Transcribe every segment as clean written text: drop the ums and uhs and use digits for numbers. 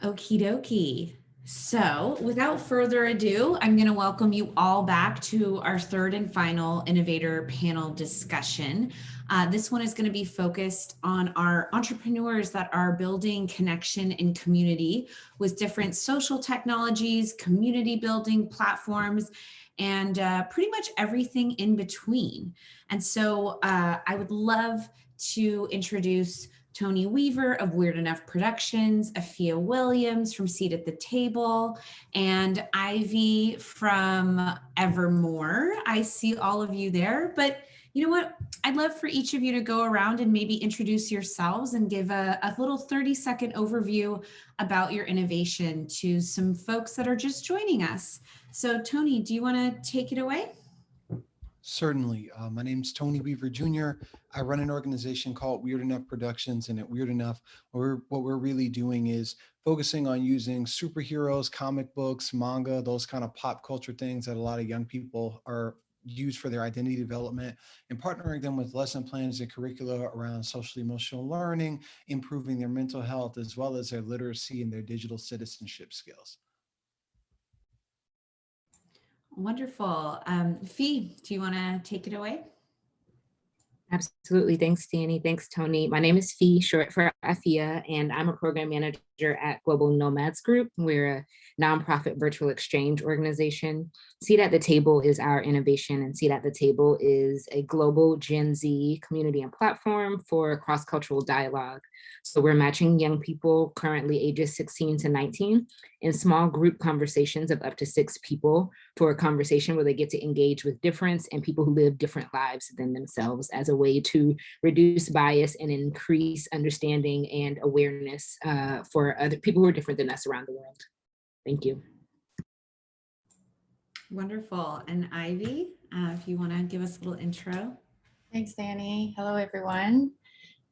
Okie dokie. So, without further ado, I'm going to welcome you all back to our third and final Innovator panel discussion. This one is going to be focused on our entrepreneurs that are building connection and community with different social technologies, community building platforms, and pretty much everything in between. And so, I would love to introduce Tony Weaver of Weird Enough Productions, Afia Williams from Seat at the Table, and Ivy from Evermore. I see all of you there, but you know what? I'd love for each of you to go around and maybe introduce yourselves and give a little 30-second overview about your innovation to some folks that are just joining us. So Tony, do you want to take it away? Certainly. My name's Tony Weaver Jr. I run an organization called Weird Enough Productions, and at Weird Enough, what we're really doing is focusing on using superheroes, comic books, manga, those kind of pop culture things that a lot of young people are used for their identity development, and partnering them with lesson plans and curricula around social emotional learning, improving their mental health, as well as their literacy and their digital citizenship skills. Wonderful. Fee, do you want to take it away? Absolutely. Thanks, Danny. Thanks, Tony. My name is Fee, short for Afia, and I'm a program manager at Global Nomads Group. We're a nonprofit virtual exchange organization. Seat at the Table is our innovation, and Seat at the Table is a global Gen Z community and platform for cross-cultural dialogue. So we're matching young people currently ages 16 to 19 in small group conversations of up to 6 people for a conversation where they get to engage with difference and people who live different lives than themselves as a way to reduce bias and increase understanding and awareness for other people who are different than us around the world. Thank you. Wonderful. And Ivy, if you want to give us a little intro. Thanks, Danny. Hello, everyone.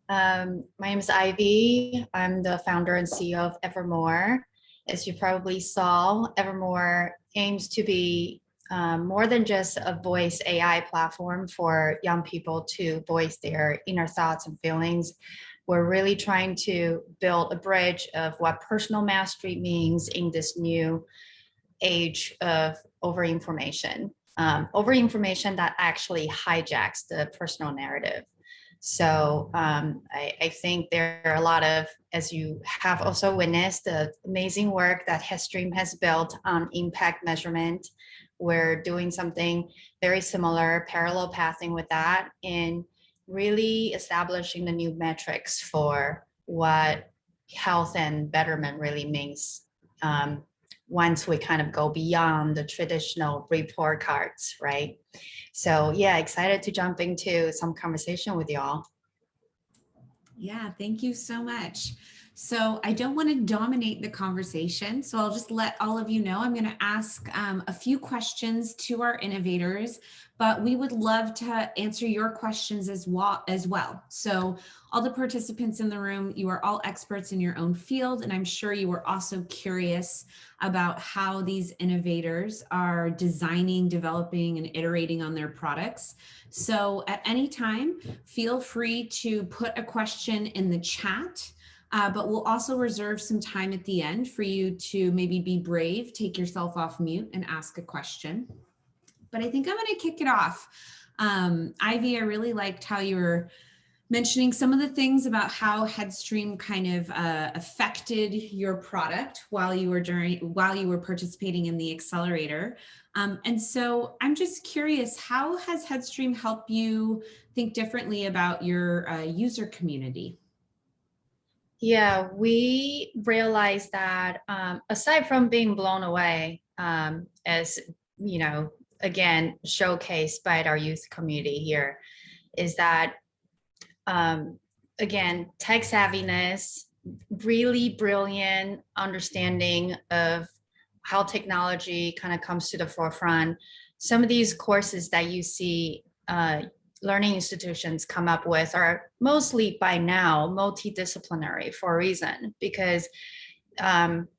My name is Ivy. I'm the founder and CEO of Evermore. As you probably saw, Evermore aims to be more than just a voice AI platform for young people to voice their inner thoughts and feelings. We're really trying to build a bridge of what personal mastery means in this new age of overinformation. Overinformation that actually hijacks the personal narrative. So I think there are a lot of, as you have also witnessed, the amazing work that Headstream has built on impact measurement. We're doing something very similar, parallel pathing with that, in really establishing the new metrics for what health and betterment really means once we kind of go beyond the traditional report cards, right? So yeah, excited to jump into some conversation with y'all. Yeah, thank you so much. So I don't want to dominate the conversation, so I'll just let all of you know I'm going to ask a few questions to our innovators, but we would love to answer your questions as well. So all the participants in the room, you are all experts in your own field, and I'm sure you are also curious about how these innovators are designing, developing, and iterating on their products. So at any time, feel free to put a question in the chat. But we'll also reserve some time at the end for you to maybe be brave, take yourself off mute and ask a question. But I think I'm going to kick it off. Ivy, I really liked how you were mentioning some of the things about how Headstream kind of affected your product while you were participating in the accelerator. And so I'm just curious, how has Headstream helped you think differently about your user community? Yeah, we realized that aside from being blown away, as you know, again, showcased by our youth community here, is that again, tech savviness, really brilliant understanding of how technology kind of comes to the forefront. Some of these courses that you see learning institutions come up with are mostly by now multidisciplinary for a reason, because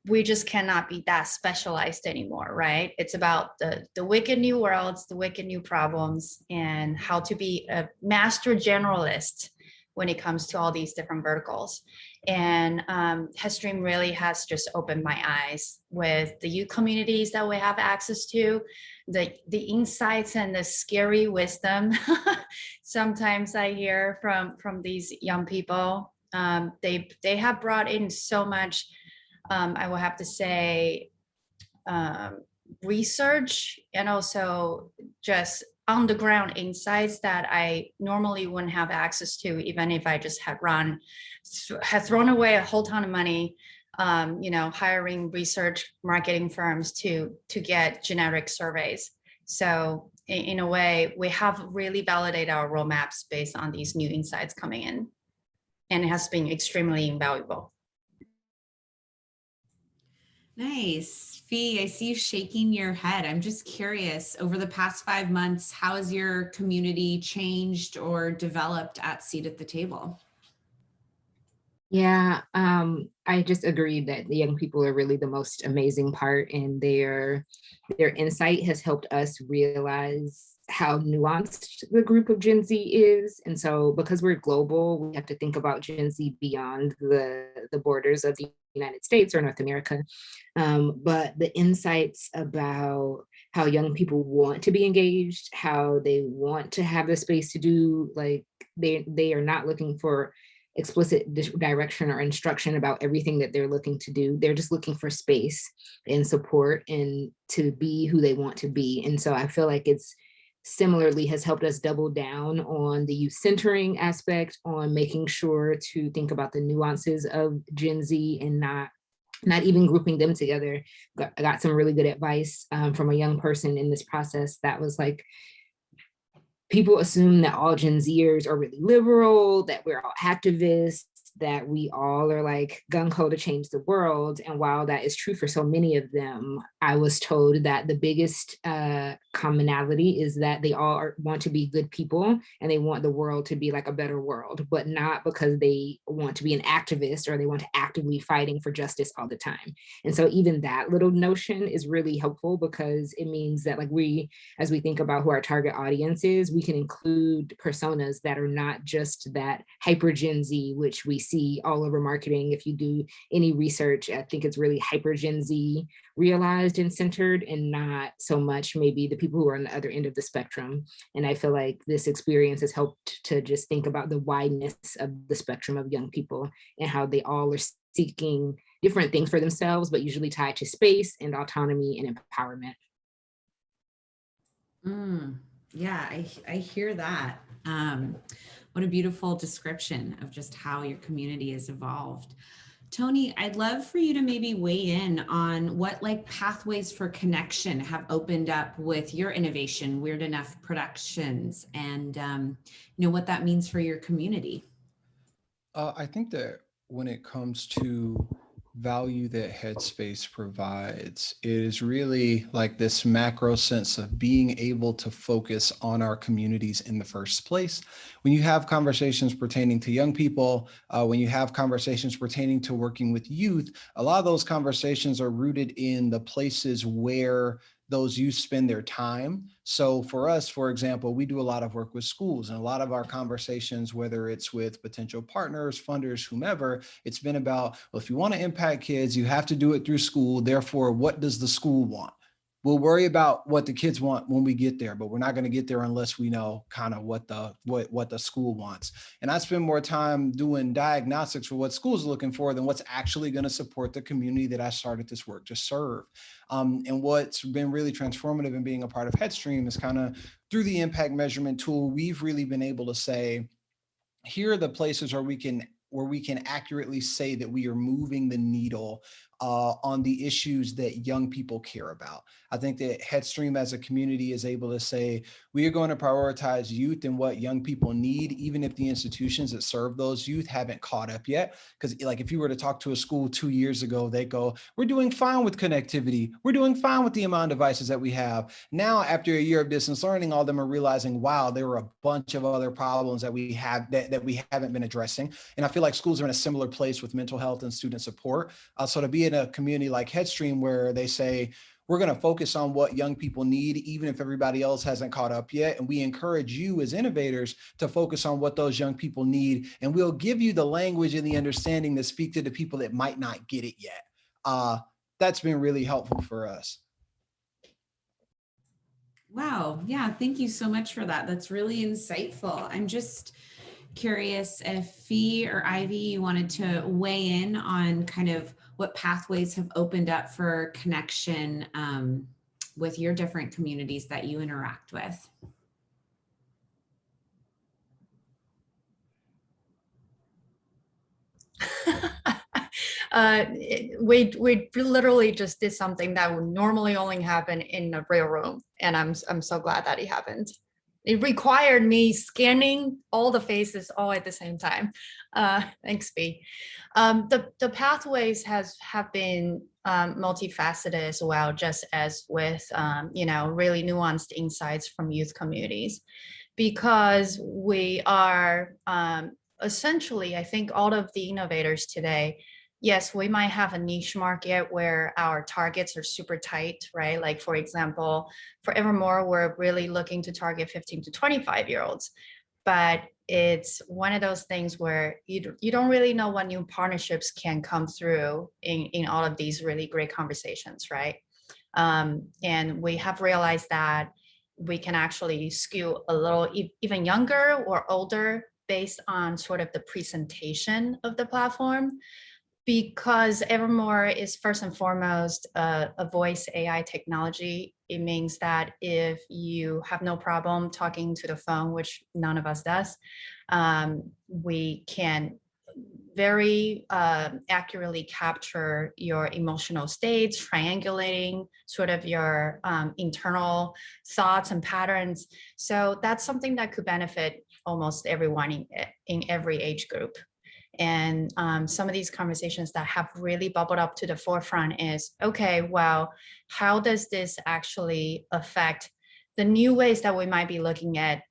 we just cannot be that specialized anymore, right? It's about the wicked new worlds, the wicked new problems, and how to be a master generalist when it comes to all these different verticals. And Headstream really has just opened my eyes with the youth communities that we have access to, the insights and the scary wisdom sometimes I hear from these young people. They have brought in so much, I will have to say, research and also just on the ground insights that I normally wouldn't have access to, even if I just had thrown away a whole ton of money, hiring research marketing firms to get generic surveys. So in a way, we have really validated our roadmaps based on these new insights coming in, and it has been extremely invaluable. Nice. Fee, I see you shaking your head. I'm just curious, over the past 5 months, how has your community changed or developed at Seat at the Table? Yeah, I just agree that the young people are really the most amazing part, and their insight has helped us realize how nuanced the group of Gen Z is. And so because we're global, we have to think about Gen Z beyond the borders of the United States or North America. But the insights about how young people want to be engaged, how they want to have the space to do, like they are not looking for explicit direction or instruction about everything that they're looking to do. They're just looking for space and support and to be who they want to be. And so I feel like it's similarly has helped us double down on the youth centering aspect, on making sure to think about the nuances of Gen Z and not even grouping them together. I got some really good advice from a young person in this process that was like, people assume that all Gen Zers are really liberal, that we're all activists, that we all are like gung-ho to change the world. And while that is true for so many of them, I was told that the biggest commonality is that they all want to be good people and they want the world to be like a better world, but not because they want to be an activist or they want to actively fighting for justice all the time. And so even that little notion is really helpful, because it means that like as we think about who our target audience is, we can include personas that are not just that hyper Gen Z, which we see all over marketing. If you do any research, I think it's really hyper Gen Z realized and centered, and not so much maybe the people who are on the other end of the spectrum. And I feel like this experience has helped to just think about the wideness of the spectrum of young people and how they all are seeking different things for themselves, but usually tied to space and autonomy and empowerment. Yeah, I hear that. What a beautiful description of just how your community has evolved. Tony, I'd love for you to maybe weigh in on what like pathways for connection have opened up with your innovation, Weird Enough Productions, and what that means for your community. I think that when it comes to value that Headspace provides, it is really like this macro sense of being able to focus on our communities in the first place. When you have conversations pertaining to young people, when you have conversations pertaining to working with youth, a lot of those conversations are rooted in the places where those youth spend their time. So for us, for example, we do a lot of work with schools, and a lot of our conversations, whether it's with potential partners, funders, whomever, it's been about, well, if you want to impact kids, you have to do it through school. Therefore, what does the school want? We'll worry about what the kids want when we get there, but we're not going to get there unless we know kind of what the school wants. And I spend more time doing diagnostics for what schools are looking for than what's actually going to support the community that I started this work to serve. And what's been really transformative in being a part of Headstream is kind of through the impact measurement tool, we've really been able to say, here are the places where we can accurately say that we are moving the needle on the issues that young people care about. I think that Headstream as a community is able to say, we are going to prioritize youth and what young people need, even if the institutions that serve those youth haven't caught up yet. Because like if you were to talk to a school 2 years ago, they go, we're doing fine with connectivity. We're doing fine with the amount of devices that we have. Now, after a year of distance learning, all of them are realizing, wow, there were a bunch of other problems that we have that we haven't been addressing. And I feel feel like schools are in a similar place with mental health and student support. So to be in a community like Headstream where they say, we're going to focus on what young people need, even if everybody else hasn't caught up yet. And we encourage you as innovators to focus on what those young people need. And we'll give you the language and the understanding to speak to the people that might not get it yet. That's been really helpful for us. Wow. Yeah. Thank you so much for that. That's really insightful. I'm just curious if Fee or Ivy, you wanted to weigh in on kind of what pathways have opened up for connection with your different communities that you interact with. We literally just did something that would normally only happen in a real room, and I'm so glad that it happened. It required me scanning all the faces all at the same time. Thanks, B. The pathways have been multifaceted as well, just as with really nuanced insights from youth communities, because we are essentially, I think, all of the innovators today. Yes, we might have a niche market where our targets are super tight, right? Like, for example, for Evermore, we're really looking to target 15 to 25-year-olds. But it's one of those things where you don't really know what new partnerships can come through in all of these really great conversations, right? And we have realized that we can actually skew a little even younger or older based on sort of the presentation of the platform. Because Evermore is first and foremost a voice AI technology, it means that if you have no problem talking to the phone, which none of us does, we can very accurately capture your emotional states, triangulating sort of your internal thoughts and patterns. So that's something that could benefit almost everyone in every age group. And some of these conversations that have really bubbled up to the forefront is, okay, well, how does this actually affect the new ways that we might be looking at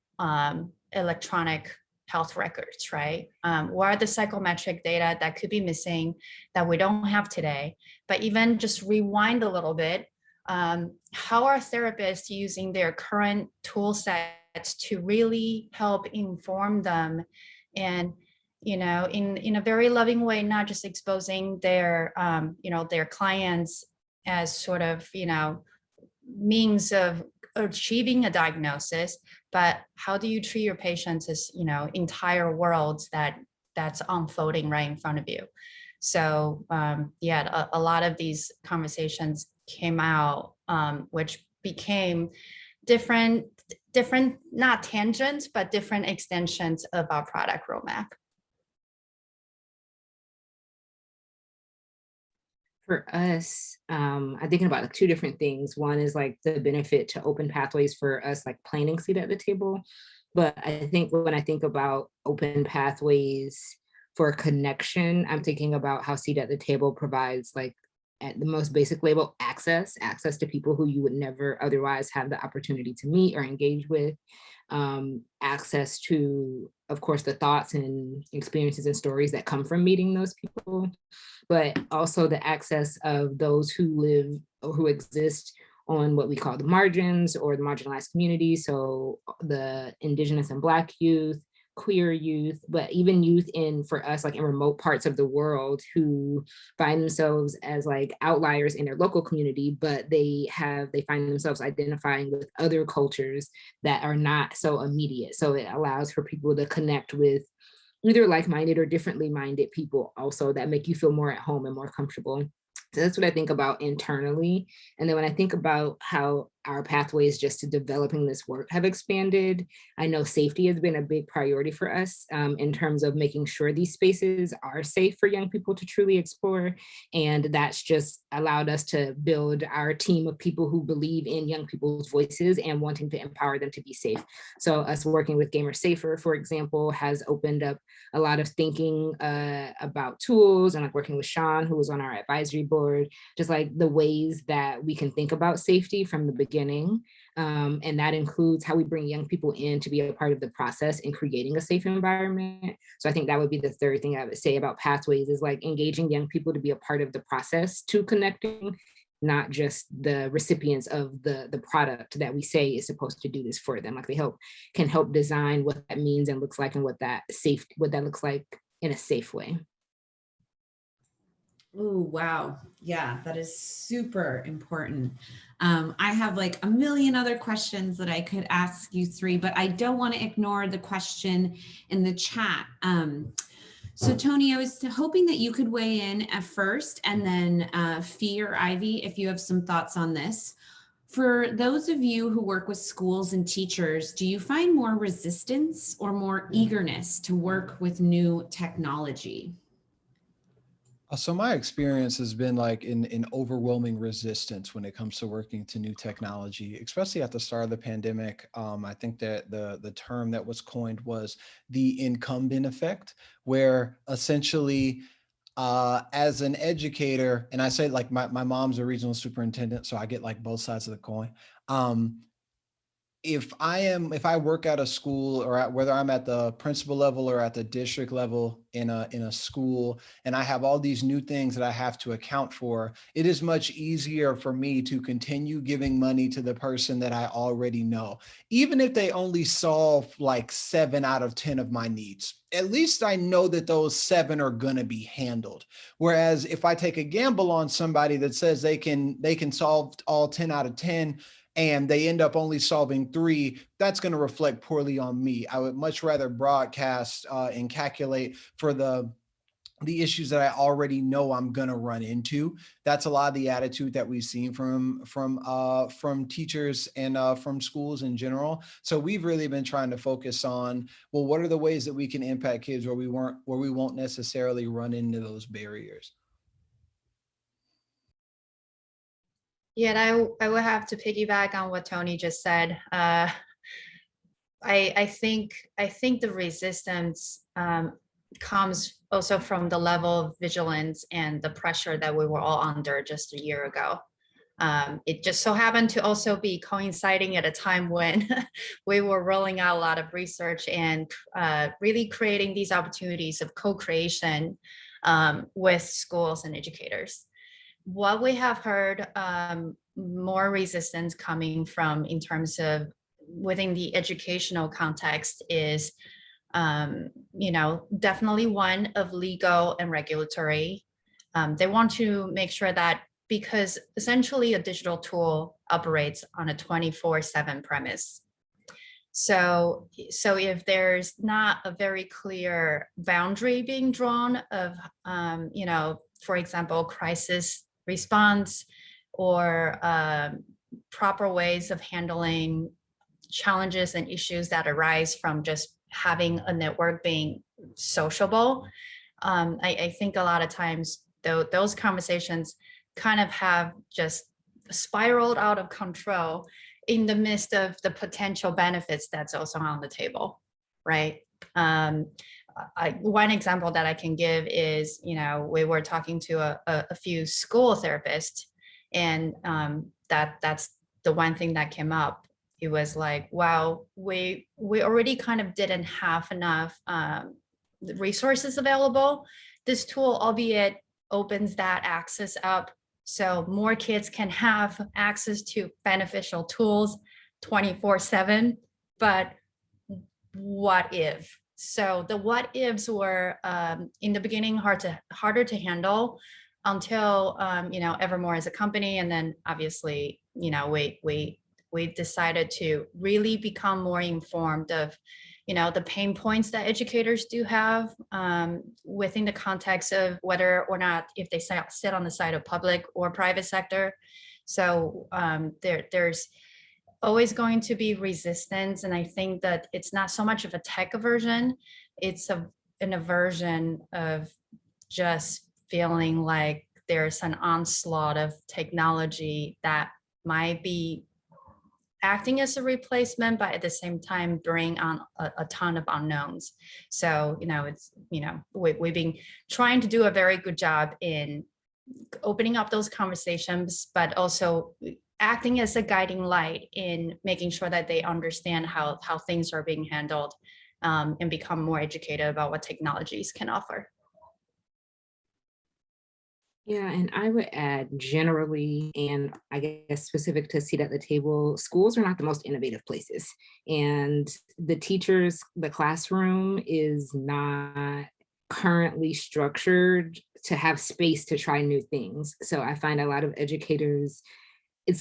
electronic health records, right? What are the psychometric data that could be missing that we don't have today? But even just rewind a little bit, how are therapists using their current tool sets to really help inform them and in a very loving way, not just exposing their their clients as sort of means of achieving a diagnosis, but how do you treat your patients as entire worlds that's unfolding right in front of you. So yeah, a lot of these conversations came out, which became different not tangents but different extensions of our product roadmap. For us, I'm thinking about like two different things. One is like the benefit to open pathways for us, like planting seat at the table. But I think when I think about open pathways for connection, I'm thinking about how seat at the table provides, like at the most basic level, access to people who you would never otherwise have the opportunity to meet or engage with. Access to, of course, the thoughts and experiences and stories that come from meeting those people, but also the access of those who live or who exist on what we call the margins or the marginalized communities. So the Indigenous and Black youth, queer youth, but even youth for us, like in remote parts of the world who find themselves as like outliers in their local community, but they find themselves identifying with other cultures that are not so immediate. So it allows for people to connect with either like-minded or differently minded people also that make you feel more at home and more comfortable. So that's what I think about internally. And then when I think about how our pathways just to developing this work have expanded, I know safety has been a big priority for us in terms of making sure these spaces are safe for young people to truly explore. And that's just allowed us to build our team of people who believe in young people's voices and wanting to empower them to be safe. So us working with Gamer Safer, for example, has opened up a lot of thinking about tools, and like working with Sean, who was on our advisory board, just like the ways that we can think about safety from the beginning. And that includes how we bring young people in to be a part of the process in creating a safe environment. So I think that would be the third thing I would say about pathways, is like engaging young people to be a part of the process to connecting, not just the recipients of the product that we say is supposed to do this for them. Like they can help design what that means and looks like, and what that looks like in a safe way. Oh, wow. Yeah, that is super important. I have like a million other questions that I could ask you three, but I don't want to ignore the question in the chat. So Tony, I was hoping that you could weigh in at first, and then Fee or Ivy, if you have some thoughts on this. For those of you who work with schools and teachers, do you find more resistance or more eagerness to work with new technology? So my experience has been like in overwhelming resistance when it comes to working to new technology, especially at the start of the pandemic. I think that the term that was coined was the incumbent effect, where essentially as an educator, and I say like my mom's a regional superintendent, so I get like both sides of the coin. If I work at a school, or whether I'm at the principal level or at the district level in a school, and I have all these new things that I have to account for, it is much easier for me to continue giving money to the person that I already know, even if they only solve like 7 out of 10 of my needs. At least I know that those 7 are going to be handled. Whereas if I take a gamble on somebody that says they can solve all 10 out of 10, and they end up only solving 3, that's going to reflect poorly on me. I would much rather broadcast and calculate for the issues that I already know I'm going to run into. That's a lot of the attitude that we've seen from teachers and from schools in general. So we've really been trying to focus on, well, what are the ways that we can impact kids where we won't necessarily run into those barriers. Yeah, and I will have to piggyback on what Tony just said. I think the resistance comes also from the level of vigilance and the pressure that we were all under just a year ago. It just so happened to also be coinciding at a time when we were rolling out a lot of research and really creating these opportunities of co-creation with schools and educators. What we have heard more resistance coming from in terms of within the educational context is, definitely one of legal and regulatory. They want to make sure that, because essentially a digital tool operates on a 24/7 premise. So if there's not a very clear boundary being drawn of, for example, crisis response or proper ways of handling challenges and issues that arise from just having a network being sociable, I think a lot of times those conversations kind of have just spiraled out of control in the midst of the potential benefits that's also on the table, right? One example that I can give is, we were talking to a few school therapists, and that's the one thing that came up. It was like, wow, we already kind of didn't have enough resources available. This tool, albeit, opens that access up so more kids can have access to beneficial tools 24/7. But what if? So the what ifs were in the beginning harder to handle until Evermore as a company, and then obviously we decided to really become more informed of the pain points that educators do have within the context of whether or not if they sit on the side of public or private sector. So there's always going to be resistance, and I think that it's not so much of a tech aversion, it's an aversion of just feeling like there's an onslaught of technology that might be acting as a replacement, but at the same time bring on a ton of unknowns. So we've been trying to do a very good job in opening up those conversations, but also acting as a guiding light in making sure that they understand how things are being handled, and become more educated about what technologies can offer. Yeah, and I would add generally, and I guess specific to seat at the table, schools are not the most innovative places. And the teachers, the classroom is not currently structured to have space to try new things. So I find a lot of educators,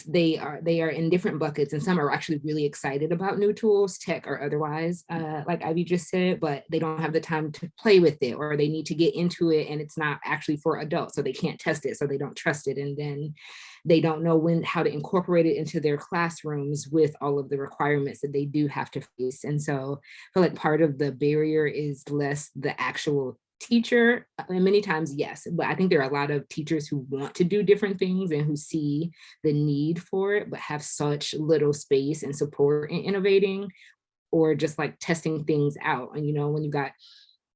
they are in different buckets, and some are actually really excited about new tools, tech or otherwise, like Ivy just said, but they don't have the time to play with it, or they need to get into it and it's not actually for adults, so they can't test it, so they don't trust it, and then they don't know how to incorporate it into their classrooms with all of the requirements that they do have to face. And so I feel like part of the barrier is less the actual teacher, and many times yes, but I think there are a lot of teachers who want to do different things and who see the need for it, but have such little space and support in innovating or just like testing things out. And when you got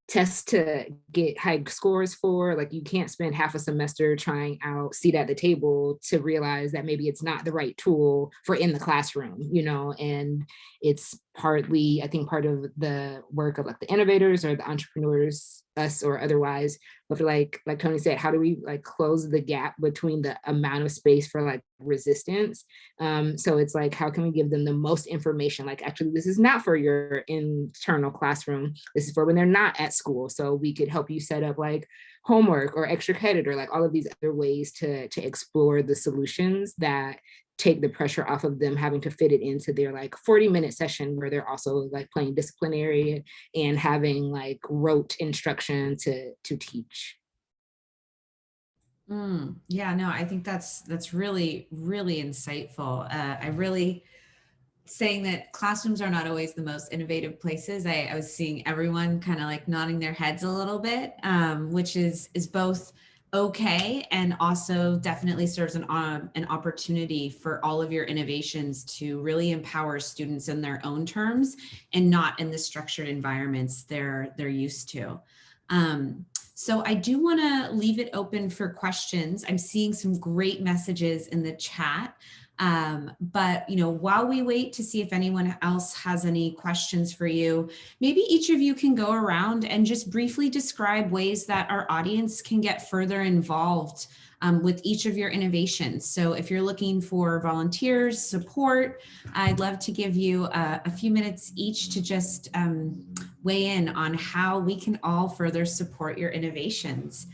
tests to get high scores for, like, you can't spend half a semester trying out seat at the table to realize that maybe it's not the right tool for in the classroom, and it's partly, I think, part of the work of like the innovators or the entrepreneurs, us or otherwise, of like Tony said, how do we like close the gap between the amount of space for like resistance? So it's like, how can we give them the most information? Like, actually, this is not for your internal classroom. This is for when they're not at school. So we could help you set up like homework or extra credit or like all of these other ways to explore the solutions that take the pressure off of them having to fit it into their like 40-minute session where they're also like playing disciplinary and having like rote instruction to teach. Yeah, no, I think that's really, really insightful. I really saying that classrooms are not always the most innovative places. I was seeing everyone kind of like nodding their heads a little bit, which is both okay and also definitely serves an opportunity for all of your innovations to really empower students in their own terms and not in the structured environments they're used to. So I do want to leave it open for questions. I'm seeing some great messages in the chat. But while we wait to see if anyone else has any questions for you, maybe each of you can go around and just briefly describe ways that our audience can get further involved with each of your innovations. So if you're looking for volunteers, support, I'd love to give you a few minutes each to just weigh in on how we can all further support your innovations.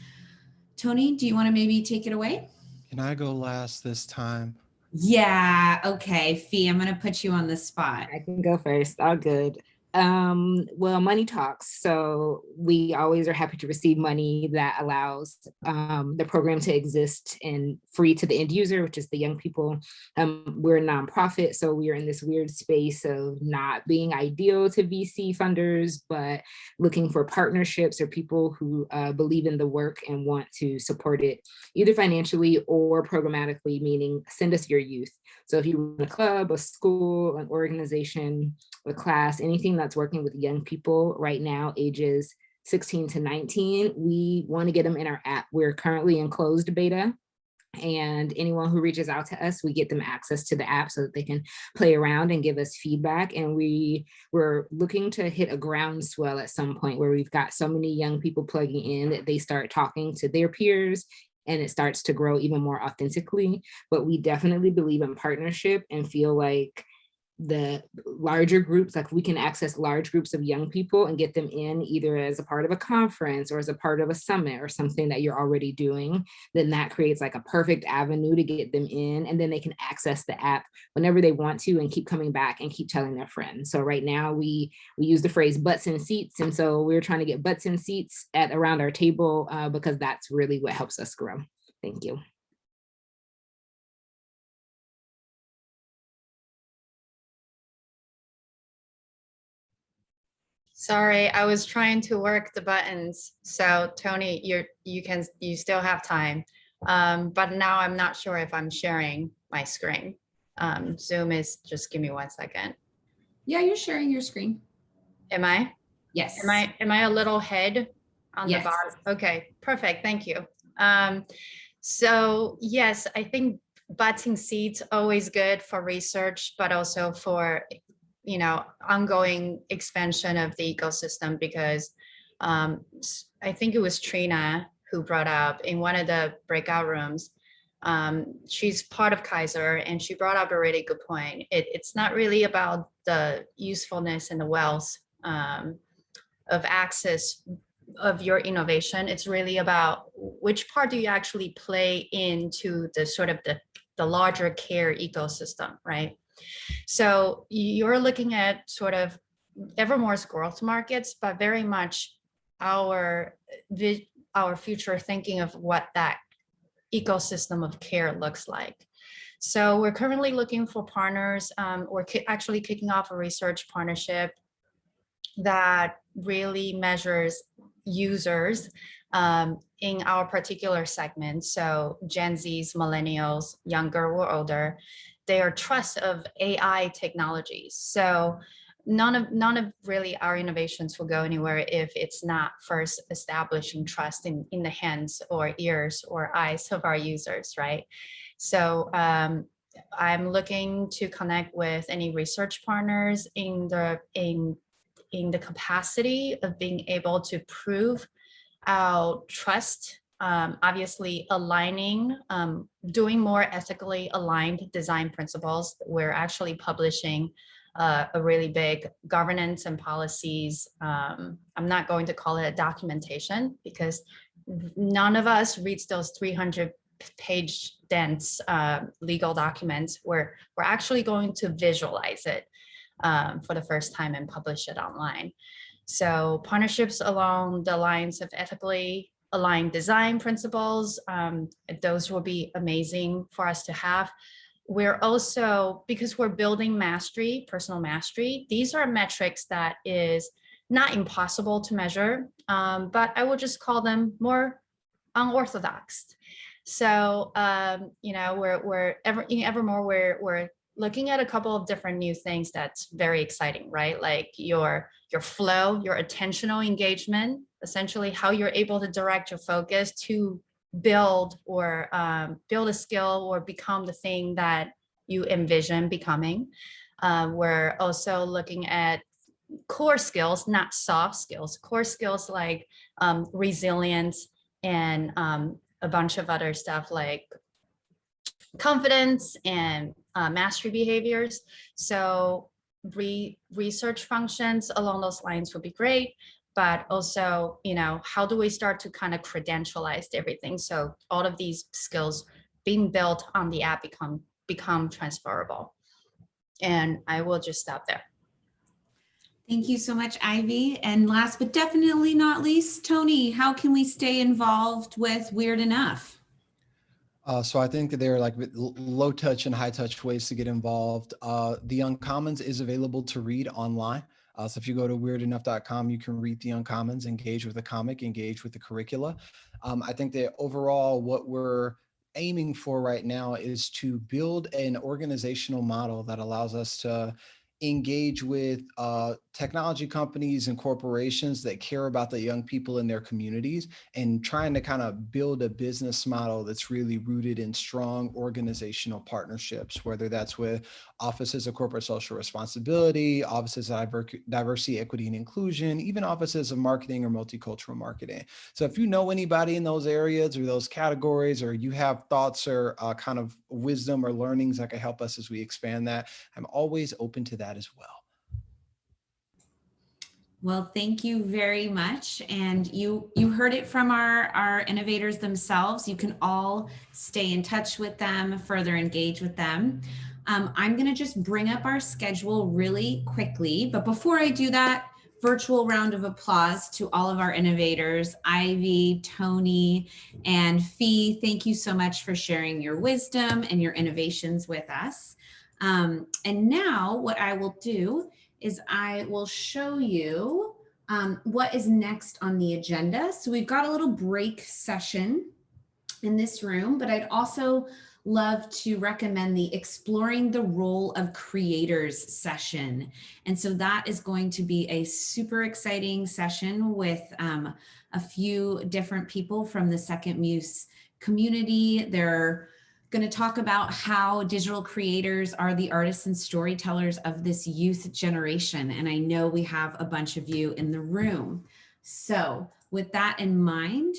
Tony, do you want to maybe take it away? Can I go last this time? Yeah, okay. Fee, I'm going to put you on the spot. I can go first. All good. Well, money talks. So we always are happy to receive money that allows the program to exist and free to the end user, which is the young people. We're a nonprofit, so we are in this weird space of not being ideal to VC funders, but looking for partnerships or people who believe in the work and want to support it either financially or programmatically, meaning send us your youth. So if you run a club, a school, an organization, a class, anything that's working with young people right now, ages 16 to 19, we want to get them in our app. We're currently in closed beta, and anyone who reaches out to us, we get them access to the app so that they can play around and give us feedback. And we're looking to hit a groundswell at some point where we've got so many young people plugging in that they start talking to their peers and it starts to grow even more authentically. But we definitely believe in partnership and feel like the larger groups, like we can access large groups of young people and get them in either as a part of a conference or as a part of a summit or something that you're already doing, then that creates like a perfect avenue to get them in, and then they can access the app whenever they want to and keep coming back and keep telling their friends. So right now we use the phrase butts in seats, and so we're trying to get butts in seats at around our table because that's really what helps us grow. Thank you. Sorry, I was trying to work the buttons. So Tony, you still have time. But now I'm not sure if I'm sharing my screen. Zoom is, just give me 1 second. Yeah, you're sharing your screen. Am I? Yes. Am I a little head on Yes. the bottom? Okay, perfect. Thank you. So yes, I think planting seeds, always good for research, but also for, ongoing expansion of the ecosystem, because I think it was Trina who brought up in one of the breakout rooms. She's part of Kaiser, and she brought up a really good point. It's not really about the usefulness and the wealth of access of your innovation. It's really about which part do you actually play into the sort of the larger care ecosystem, right? So you're looking at sort of Evermore's growth markets, but very much our future thinking of what that ecosystem of care looks like. So we're currently looking for partners. We're actually kicking off a research partnership that really measures users in our particular segment. So Gen Zs, millennials, younger or older, their trust of AI technologies. So none of really our innovations will go anywhere if it's not first establishing trust in the hands or ears or eyes of our users, right? So I'm looking to connect with any research partners in the capacity of being able to prove out trust, obviously aligning, doing more ethically aligned design principles. We're actually publishing a really big governance and policies. I'm not going to call it a documentation, because none of us reads those 300-page dense legal documents. We're actually going to visualize it for the first time and publish it online. So partnerships along the lines of ethically aligned design principles, those will be amazing for us to have. We're also, because we're building mastery, personal mastery, these are metrics that is not impossible to measure, but I would just call them more unorthodox. So, we're Evermore, we're looking at a couple of different new things that's very exciting, right? Like your flow, your attentional engagement, essentially how you're able to direct your focus to build a skill or become the thing that you envision becoming. We're also looking at core skills, not soft skills, core skills like resilience and a bunch of other stuff like confidence and mastery behaviors. So research functions along those lines would be great, but also, how do we start to kind of credentialize everything? So all of these skills being built on the app become transferable. And I will just stop there. Thank you so much, Ivy. And last but definitely not least, Tony, how can we stay involved with Weird Enough? So I think that there are like low touch and high touch ways to get involved. The Uncommons is available to read online. So if you go to weirdenough.com, you can read the Uncommons, engage with the comic, engage with the curricula. I think that overall what we're aiming for right now is to build an organizational model that allows us to engage with technology companies and corporations that care about the young people in their communities, and trying to kind of build a business model that's really rooted in strong organizational partnerships, whether that's with offices of corporate social responsibility, offices of diversity, equity, and inclusion, even offices of marketing or multicultural marketing. So if you know anybody in those areas or those categories, or you have thoughts or kind of wisdom or learnings that can help us as we expand that, I'm always open to that as well. Well, thank you very much. And you heard it from our innovators themselves. You can all stay in touch with them, further engage with them. I'm going to just bring up our schedule really quickly. But before I do that, virtual round of applause to all of our innovators, Ivy, Tony, and Fee. Thank you so much for sharing your wisdom and your innovations with us. And now what I will do is I will show you what is next on the agenda. So we've got a little break session in this room, but I'd also love to recommend the Exploring the Role of Creators session. And so that is going to be a super exciting session with a few different people from the Second Muse community. They're going to talk about how digital creators are the artists and storytellers of this youth generation. And I know we have a bunch of you in the room. So with that in mind,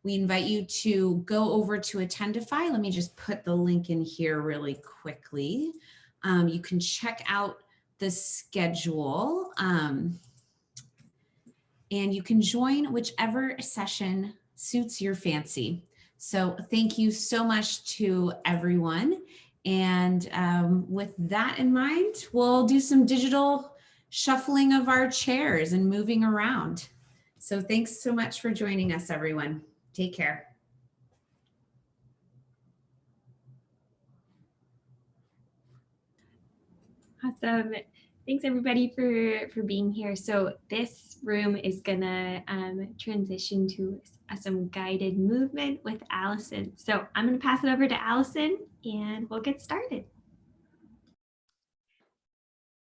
we invite you to go over to Attendify. Let me just put the link in here really quickly. You can check out the schedule and you can join whichever session suits your fancy. So thank you so much to everyone. And with that in mind, we'll do some digital shuffling of our chairs and moving around. So thanks so much for joining us, everyone. Take care. Awesome. Thanks everybody for being here. So this room is gonna transition to some guided movement with Allison. So I'm gonna pass it over to Allison and we'll get started.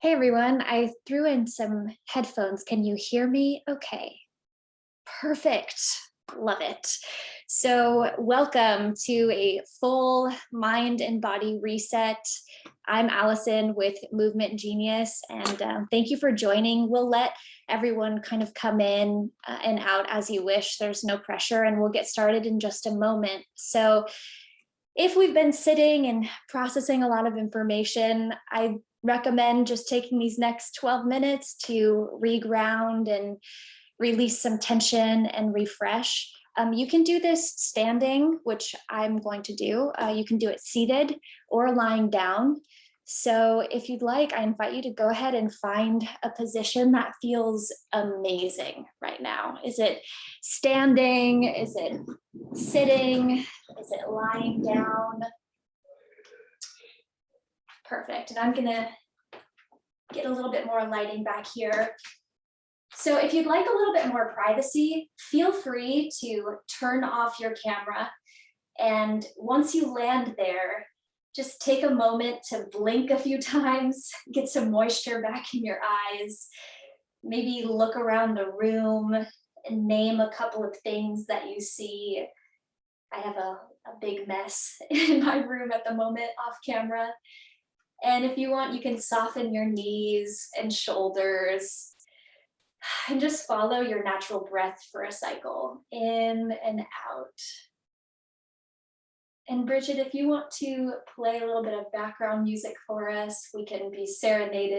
Hey everyone, I threw in some headphones. Can you hear me okay? Perfect. Love it. So welcome to a full mind and body reset. I'm Allison with Movement Genius, and thank you for joining. We'll let everyone kind of come in and out as you wish. There's no pressure, and we'll get started in just a moment. So if we've been sitting and processing a lot of information, I recommend just taking these next 12 minutes to reground and release some tension and refresh. You can do this standing, which I'm going to do. You can do it seated or lying down. So if you'd like, I invite you to go ahead and find a position that feels amazing right now. Is it standing? Is it sitting? Is it lying down? Perfect. And I'm gonna get a little bit more lighting back here. So if you'd like a little bit more privacy, feel free to turn off your camera. And once you land there, just take a moment to blink a few times, get some moisture back in your eyes, maybe look around the room and name a couple of things that you see. I have a big mess in my room at the moment off camera. And if you want, you can soften your knees and shoulders and just follow your natural breath for a cycle, in and out. And Bridget, if you want to play a little bit of background music for us, we can be serenaded